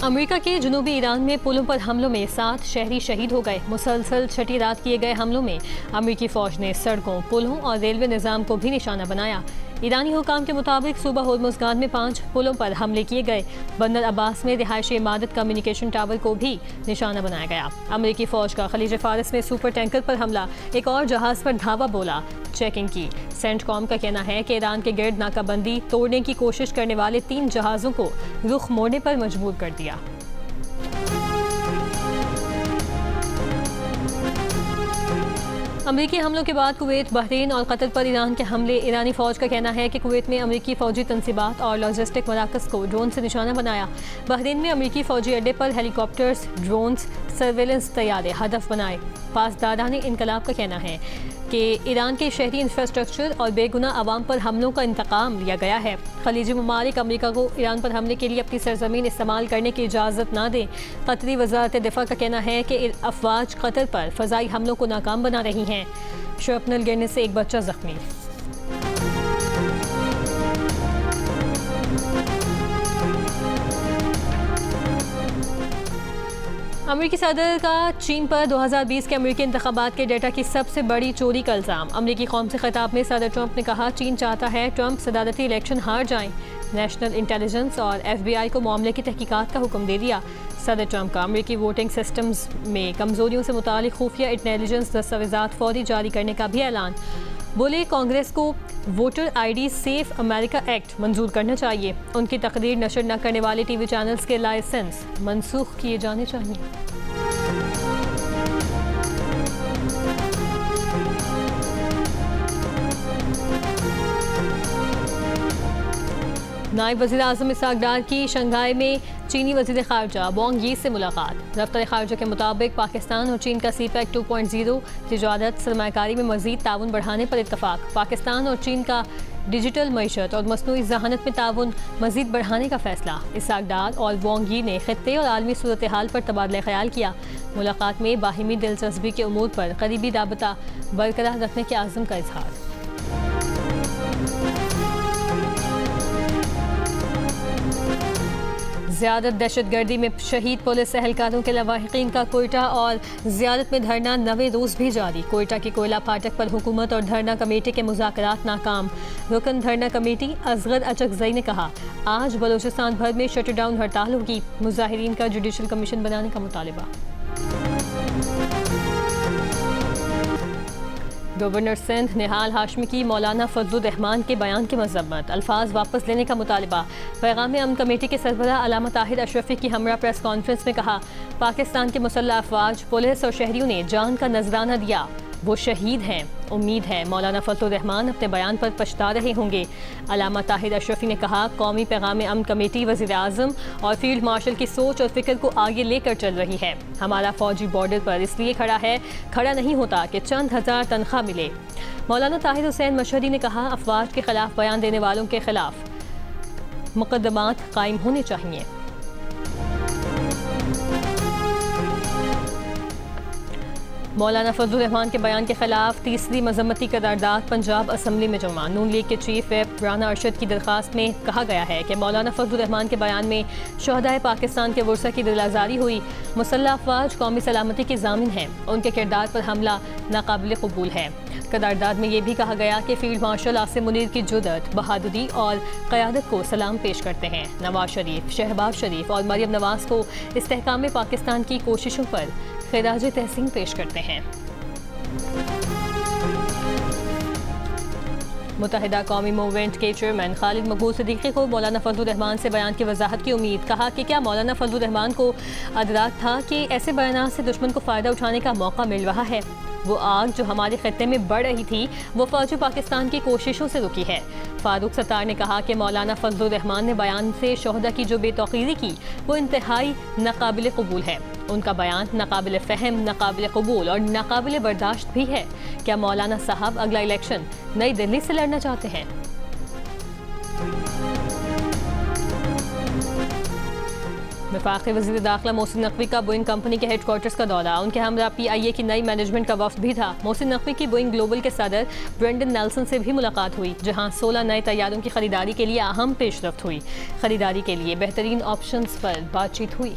امریکہ کے جنوبی ایران میں پلوں پر حملوں میں 7 شہری شہید ہو گئے۔ مسلسل چھٹی رات کیے گئے حملوں میں امریکی فوج نے سڑکوں، پلوں اور ریلوے نظام کو بھی نشانہ بنایا۔ ایرانی حکام کے مطابق صوبہ ہرمزگان میں 5 پلوں پر حملے کیے گئے۔ بندر عباس میں رہائشی عمارت کمیونیکیشن ٹاور کو بھی نشانہ بنایا گیا۔ امریکی فوج کا خلیج فارس میں سپر ٹینکر پر حملہ، ایک اور جہاز پر دھاوا بولا، چیکنگ کی۔ سینٹ کام کا کہنا ہے کہ ایران کے گرد ناکہ بندی توڑنے کی کوشش کرنے والے 3 جہازوں کو رخ موڑنے پر مجبور کر دیا۔ امریکی حملوں کے بعد کویت، بحرین اور قطر پر ایران کے حملے۔ ایرانی فوج کا کہنا ہے کہ کویت میں امریکی فوجی تنصیبات اور لاجسٹک مراکز کو ڈرون سے نشانہ بنایا۔ بحرین میں امریکی فوجی اڈے پر ہیلی کاپٹرز، ڈرونز، سرویلنس طیارے ہدف بنائے۔ پاسداران انقلاب کا کہنا ہے کہ ایران کے شہری انفراسٹرکچر اور بے گناہ عوام پر حملوں کا انتقام لیا گیا ہے۔ خلیجی ممالک امریکہ کو ایران پر حملے کے لیے اپنی سرزمین استعمال کرنے کی اجازت نہ دیں۔ قطری وزارت دفاع کا کہنا ہے کہ افواج قطر پر فضائی حملوں کو ناکام بنا رہی ہیں۔ شرپنل گرنے سے ایک بچہ زخمی۔ امریکی صدر کا چین پر 2020 کے امریکی انتخابات کے ڈیٹا کی سب سے بڑی چوری کا الزام۔ امریکی قوم سے خطاب میں صدر ٹرمپ نے کہا چین چاہتا ہے ٹرمپ صدارتی الیکشن ہار جائیں۔ نیشنل انٹیلیجنس اور FBI کو معاملے کی تحقیقات کا حکم دے دیا۔ صدر ٹرمپ کا امریکی ووٹنگ سسٹمز میں کمزوریوں سے متعلق خفیہ انٹیلیجنس دستاویزات فوری جاری کرنے کا بھی اعلان۔ بولے کانگریس کو ووٹر ID سیف امریکہ ایکٹ منظور کرنا چاہیے۔ ان کی تقریر نشر نہ کرنے والے ٹی وی چینلز کے لائسنس منسوخ کیے جانے چاہیے۔ نائب وزیر اعظم اسحاق ڈار کی شنگھائی میں چینی وزیر خارجہ وانگ یی سے ملاقات۔ دفتر خارجہ کے مطابق پاکستان اور چین کا CPEC 2.0 تجارت، سرمایہ کاری میں مزید تعاون بڑھانے پر اتفاق۔ پاکستان اور چین کا ڈیجیٹل معیشت اور مصنوعی ذہانت میں تعاون مزید بڑھانے کا فیصلہ۔ اسحاق ڈار اور وانگ یی نے خطے اور عالمی صورتحال پر تبادلہ خیال کیا۔ ملاقات میں باہمی دلچسپی کے امور پر قریبی رابطہ برقرار رکھنے کے عزم کا اظہار۔ زیادت دہشت گردی میں شہید پولیس اہلکاروں کے لواحقین کا کوئٹہ اور زیارت میں دھرنا 9ویں روز بھی جاری۔ کوئٹہ کی کوئلہ پھاٹک پر حکومت اور دھرنا کمیٹی کے مذاکرات ناکام۔ رکن دھرنا کمیٹی اصغر اچکزئی نے کہا آج بلوچستان بھر میں شٹ ڈاؤن ہڑتال ہوگی۔ مظاہرین کا جوڈیشل کمیشن بنانے کا مطالبہ۔ گورنر سندھ نہال ہاشمی کی مولانا فضل الرحمان کے بیان کی مذمت، الفاظ واپس لینے کا مطالبہ۔ پیغام امن کمیٹی کے سربراہ علامہ طاہر اشرفی کی ہمراہ پریس کانفرنس میں کہا پاکستان کے مسلح افواج، پولیس اور شہریوں نے جان کا نذرانہ دیا، وہ شہید ہیں۔ امید ہے مولانا فضل الرحمان اپنے بیان پر پچھتا رہے ہوں گے۔ علامہ طاہر اشرفی نے کہا قومی پیغام امن کمیٹی وزیر اعظم اور فیلڈ مارشل کی سوچ اور فکر کو آگے لے کر چل رہی ہے۔ ہمارا فوجی بارڈر پر اس لیے کھڑا نہیں ہوتا کہ چند ہزار تنخواہ ملے۔ مولانا طاہر حسین مشہدی نے کہا افواج کے خلاف بیان دینے والوں کے خلاف مقدمات قائم ہونے چاہیے۔ مولانا فضل الرحمان کے بیان کے خلاف تیسری مذمتی قرارداد پنجاب اسمبلی میں جمع۔ نون لیگ کے چیف ویپ رانا ارشد کی درخواست میں کہا گیا ہے کہ مولانا فضل الرحمان کے بیان میں شہدائے پاکستان کے ورثہ کی دل آزاری ہوئی۔ مسلح افواج قومی سلامتی کے ضامن ہیں، ان کے کردار پر حملہ ناقابل قبول ہے۔ قرارداد میں یہ بھی کہا گیا کہ فیلڈ مارشل عاصم منیر کی جرأت، بہادری اور قیادت کو سلام پیش کرتے ہیں۔ نواز شریف، شہباز شریف اور مریم نواز کو استحکام پاکستان کی کوششوں پر خراج تحسین پیش کرتے ہیں۔ متحدہ قومی موومنٹ کے چیئرمین خالد مقبول صدیقی کو مولانا فضل الرحمان سے بیان کی وضاحت کی امید۔ کہا کہ کیا مولانا فضل الرحمان کو ادراک تھا کہ ایسے بیانات سے دشمن کو فائدہ اٹھانے کا موقع مل رہا ہے؟ وہ آگ جو ہمارے خطے میں بڑھ رہی تھی وہ فوجی پاکستان کی کوششوں سے رکی ہے۔ فاروق ستار نے کہا کہ مولانا فضل الرحمان نے بیان سے شہداء کی جو بے توقیری کی وہ انتہائی ناقابل قبول ہے۔ ان کا بیان ناقابل فہم، ناقابل قبول اور ناقابل برداشت بھی ہے۔ کیا مولانا صاحب اگلا الیکشن نئی دہلی سے لڑنا چاہتے ہیں؟ वफाकी वज़ीर दाखिला मोहसिन नकवी का बोइंग कंपनी के हेड क्वार्टर्स का दौरा, उनके हमरा PIA की नई मैनेजमेंट का वफ्द भी था। मोहसिन नकवी की बोइंग ग्लोबल के सदर ब्रेंडन नेल्सन से भी मुलाकात हुई, जहां 16 नए तैयारों की खरीदारी के लिए अहम पेशरफ्त हुई। खरीदारी के लिए बेहतरीन ऑप्शंस पर बातचीत हुई।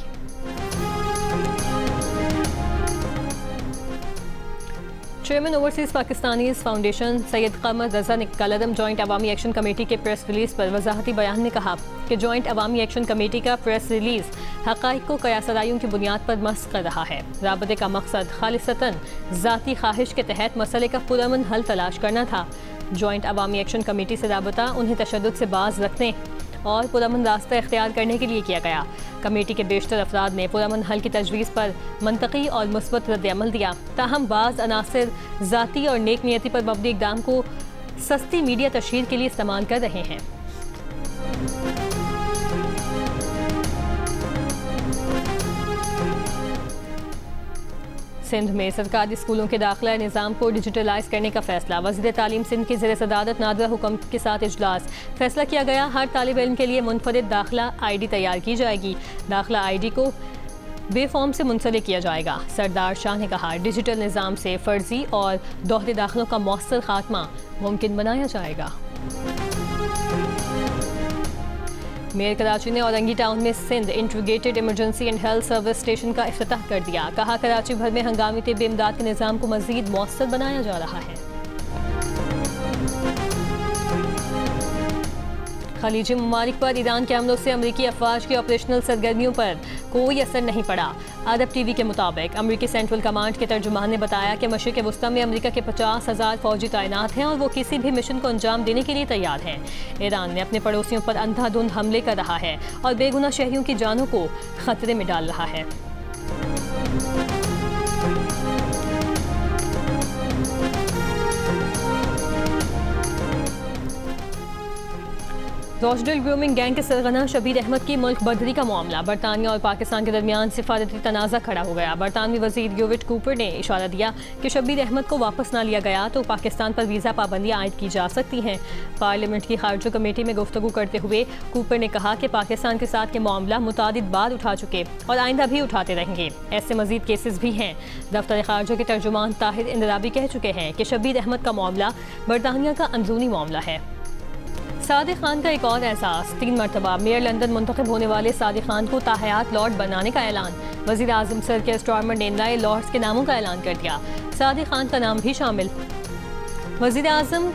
Chairman overseas Pakistanis foundation Syed Qamar Raza ने कलअदम जॉइंट अवामी एक्शन कमेटी के प्रेस रिलीज़ पर वजाहती बयान में कहा कि जॉइंट अवामी एक्शन कमेटी का प्रेस रिलीज़ हक़ाइक़ को कयासराइयों की बुनियाद पर मस्क कर रहा है। राबते का मकसद खालिसतन ज़ाती ख्वाहिश के तहत मसले का पुरअमन हल तलाश करना था। जॉइंट अवामी एक्शन कमेटी से राबता उन्हें तशद्दुद से बाज रखने और पुरअमन रास्ता इख्तियार करने के लिए किया गया। कमेटी के बेशतर अफराद ने पुरअमन हल की तजवीज़ पर मंतकी और मुस्बत रद्द-ए-अमल दिया, ताहम बाज़ अनासिर ज़ाती और नेक नियति पर मबनी इक़दाम को सस्ती मीडिया तशहीर के लिए इस्तेमाल कर रहे हैं। सिंध में सरकारी स्कूलों के दाखिला निज़ाम को डिजिटलाइज करने का फैसला। वज़ीर तालीम सिंध की ज़ेर सदारत नादिरा हुक्म के साथ इजलास। फैसला किया गया, हर तालिब इल्म के लिए मुनफरिद दाखिला ID तैयार की जाएगी। दाखिला ID को बे फॉर्म से मुंसलिक किया जाएगा। सरदार शाह ने कहा, डिजिटल निज़ाम से फ़र्ज़ी और दोहरे दाखिलों का मौसर खात्मा मुमकिन बनाया जाएगा। मेयर कराची ने औरंगी टाउन में Sindh integrated emergency and health service station का इफ्तिताह कर दिया। कहा, कराची भर में हंगामी तिब्बी इमदाद के निज़ाम को मज़ीद मौसर बनाया जा रहा है। खलीजी ममालिक पर ईरान के हमलों से अमरीकी अफवाज की ऑपरेशनल सरगर्मियों पर कोई असर नहीं पड़ा। अरब TV के मुताबिक अमरीकी सेंट्रल कमांड के तर्जुमान ने बताया कि मशरिक़ वस्ता में अमरीका के 50,000 फौजी तैनात हैं और वो किसी भी मिशन को अंजाम देने के लिए तैयार हैं। ईरान ने अपने पड़ोसियों पर अंधाधुंध हमले कर रहा है और बेगुनाह शहरियों की जानों को खतरे में डाल रहा है। रोजडेल ग्रूमिंग गैंग के सरगना शबीर अहमद की मुल्क बदरी का मामला। बरतानिया और पाकिस्तान के दरमियान सिफारती तनाज़ा खड़ा हो गया। बरतानवी वज़ीर यूविट कूपर ने इशारा दिया कि शबीर अहमद को वापस ना लिया गया तो पाकिस्तान पर वीज़ा पाबंदियाँ आयद की जा सकती हैं। पार्लियामेंट की खारजा कमेटी में गुफ्तगू करते हुए कूपर ने कहा कि पाकिस्तान के साथ ये मामला मुतादिद बार उठा चुके और आइंदा भी उठाते रहेंगे। ऐसे मज़ीद केसेस भी हैं। दफ्तर खारजा के तर्जुमान ताहिर इंदराबी कह चुके हैं कि शबीर अहमद का मामला बरतानिया का अंदरूनी मामला है। सादिक खान का एक और एहसास। 3 मरतबा मेयर लंदन मुंतखब होने वाले सादिक खान को ताहयात लॉर्ड बनाने का ऐलान। वज़ीर आज़म सर के स्टॉर्मर ने नए लॉर्ड्स के नामों का ऐलान कर दिया, सादिक खान का नाम भी शामिल। वज़ीर आज़म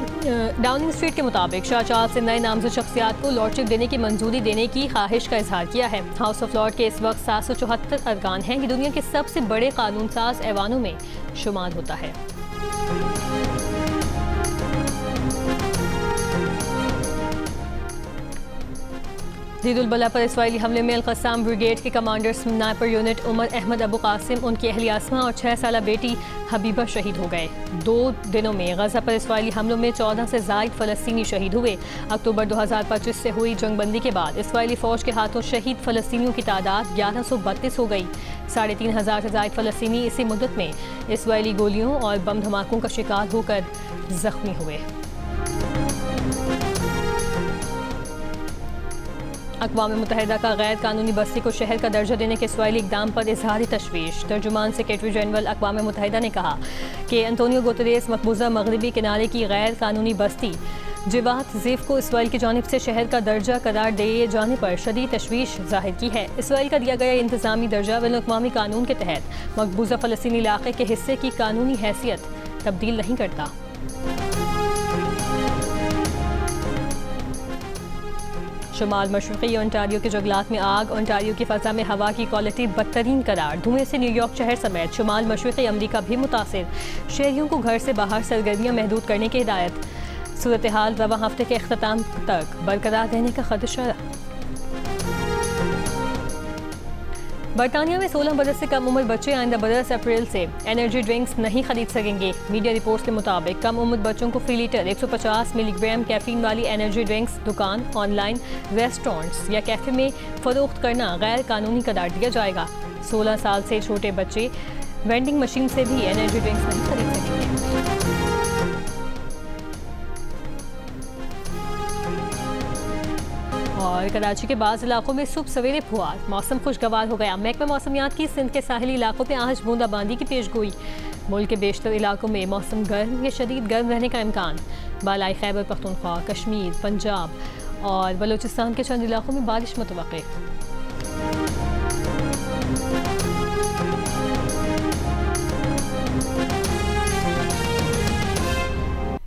डाउनिंग स्ट्रीट के मुताबिक शाह चार्ल्स से नए नामज़द शख्सियात को लॉर्डशिप देने की मंजूरी देने की ख्वाहिश का इजहार किया है। हाउस ऑफ लॉर्ड के इस वक्त 774 अरकान हैं। ये दुनिया के सबसे बड़े कानून साज ऐवानों में शुमार होता है। ईद-उल-बला पर इसराइली हमले में अल-क़स्साम ब्रिगेड के कमांडर स्नाइपर यूनिट उमर अहमद अबू कासिम, उनकी अहली आसमा और 6 साला बेटी हबीबा शहीद हो गए। 2 दिनों में गज़ा पर इसराइली हमलों में 14 से ज़ायद फ़लस्तीनी शहीद हुए। अक्टूबर 2025 से हुई जंगबंदी के बाद इसराइली फ़ौज के हाथों शहीद फ़लस्तीनियों की तादाद 1132 हो गई। 3,500 से ज़ायद फ़लस्तीनी इसी मुद्दत में इसराइली गोलियों और बम धमाकों का शिकार होकर ज़ख्मी हुए। अक़वाम मुत्तहिदा का गैर कानूनी बस्ती को शहर का दर्जा देने के इसराइली इक़दाम पर इज़हारी तशवीश। तर्जुमान सेक्रेटरी जनरल अक़वाम मुत्तहिदा ने कहा कि एंटोनियो गुतेरेस मकबूजा मगरबी किनारे की गैर कानूनी बस्ती जिवात ज़ीफ को इसराइल की जानिब से शहर का दर्जा करार दिए जाने पर शदीद तशवीश ज़ाहिर की है। इसराइल का दिया गया इंतज़ामी दर्जा बैनुल-अक़वामी कानून के तहत मकबूजा फ़लस्तीनी इलाक़े के हिस्से की कानूनी हैसियत तब्दील नहीं करता। शुमाल मशरक़ी ओंटारियो के जंगलात में आग। ओंटारियो की फ़ज़ा में हवा की क्वालिटी बदतरीन करार। धुएं से न्यूयॉर्क शहर समेत शुमाल मशरक़ी अमरीका भी मुतासिर। शहरियों को घर से बाहर सरगर्मियाँ महदूद करने की हिदायत। सूरत हाल रवां हफ्ते के अख्ताम तक बरकरार रहने का खदशा। बरतानिया में 16 बरस से कम उम्र बच्चे आइंदा बरस अप्रैल से एनर्जी ड्रिंक्स नहीं खरीद सकेंगे। मीडिया रिपोर्ट्स के मुताबिक कम उम्र बच्चों को फ़ी लीटर 150 मिलीग्राम कैफीन वाली एनर्जी ड्रिंक्स दुकान, ऑनलाइन, रेस्टोरेंट्स या कैफ़े में फ़रोख्त करना गैर कानूनी करार दिया जाएगा। 16 साल से छोटे बच्चे वेंडिंग मशीन से भी एनर्जी ड्रिंक्स नहीं खरीद सकेंगे। और اور کراچی کے بعض علاقوں میں صبح سویرے پھوار، موسم خوشگوار ہو گیا۔ محکمہ موسمیات کی سندھ کے ساحلی علاقوں میں آج بوندا باندی کی پیشگوئی۔ ملک کے بیشتر علاقوں میں موسم گرم یا شدید گرم رہنے کا امکان۔ بالائی خیبر پختونخوا، کشمیر، پنجاب اور بلوچستان کے چند علاقوں میں بارش متوقع۔